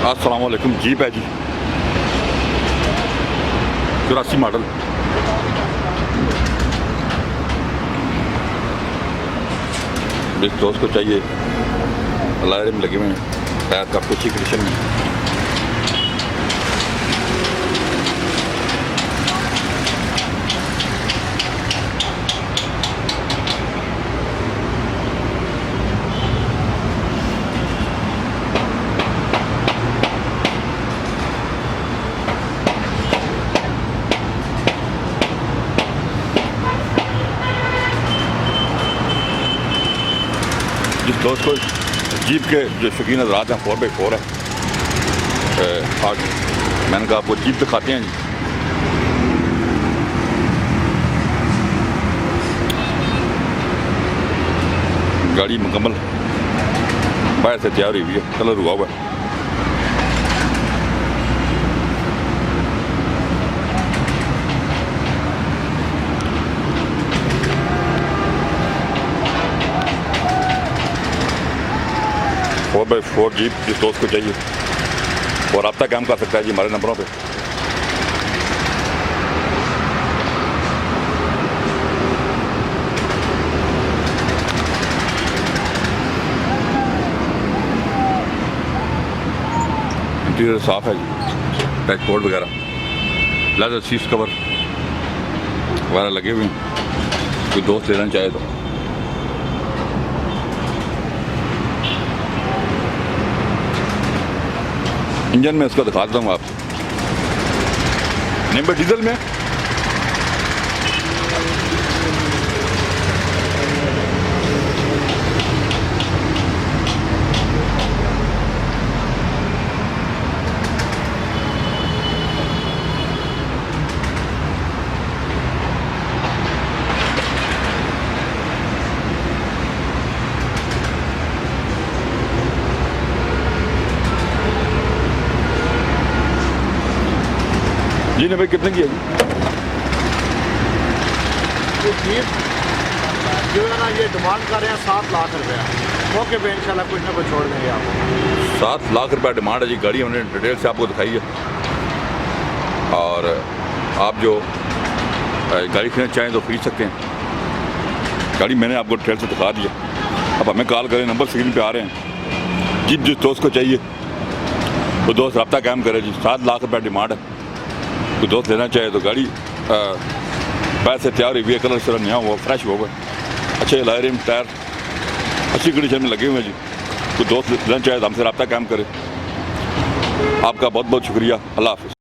अस्सलाम वालेकुम। जीप है जी 84 मॉडल। जिस दोस्त को चाहिए अलायरे में लगे हुए हैं, टायर का अच्छी कंडीशन में। जिस दोस्त को जीप के जो शौकीन हज़रात हैं 4x4 है, आज मैंने कहा आपको जीप दिखाते हैं जी। गाड़ी मुकम्मल बाहर से तैयार हुई है, कलर हुआ हुआ है। फोर बाई फोर जीप जिस दोस्त को चाहिए और रब्ता कायम कर सकता है जी हमारे नंबरों पे। इंटीरियर साफ है जी, डैशबोर्ड वगैरह, लेदर सीट कवर वगैरह लगे हुए हैं। कोई दोस्त लेना चाहे तो इंजन में इसको दिखा देता हूँ आपको। नंबर डीजल में जी ने भाई कितने की है जी? ये जीप जो है ना, ये डिमांड कर रहे हैं 7 लाख रुपया। मौके पे इंशाल्लाह कुछ ना कुछ छोड़ देंगे आपको। 7 लाख रुपया डिमांड है जी। गाड़ी हमने डिटेल से आपको दिखाई है, और आप जो गाड़ी खरीदना चाहें तो खरीद सकते हैं। गाड़ी मैंने आपको डिटेल से दिखा दिया। अब हमें कॉल करें, नंबर स्क्रीन पे आ रहे हैं। जिस दोस्त को चाहिए वो दोस्त रब्ता कायम करे जी। 7 लाख रुपया डिमांड है। कोई दोस्त लेना चाहे तो गाड़ी पैसे तैयार हुई है, कलर शलर नया हुआ, फ्रेश होगा, अच्छे अलायरे में टायर अच्छी कंडीशन में लगे हुए हैं जी। कोई दोस्त लेना चाहे तो हमसे रब्ता कायम करे। आपका बहुत बहुत शुक्रिया। अल्लाह हाफ़िज़।